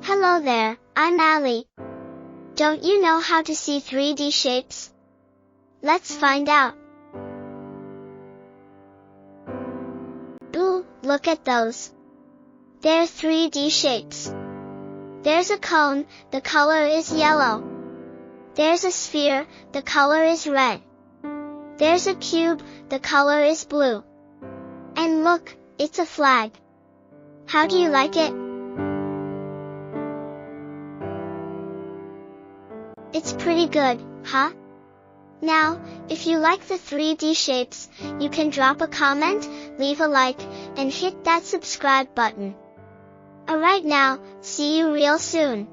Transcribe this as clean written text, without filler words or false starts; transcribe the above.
Hello there, I'm Ali. Don't you know how to see 3D shapes? Let's find out. Ooh, look at those. They're 3D shapes. There's a cone, the color is yellow. There's a sphere, the color is red. There's a cube, the color is blue. And look, it's a flag. How do you like it? It's pretty good, huh? Now, if you like the 3D shapes, you can drop a comment, leave a like, and hit that subscribe button. Alright now, see you real soon.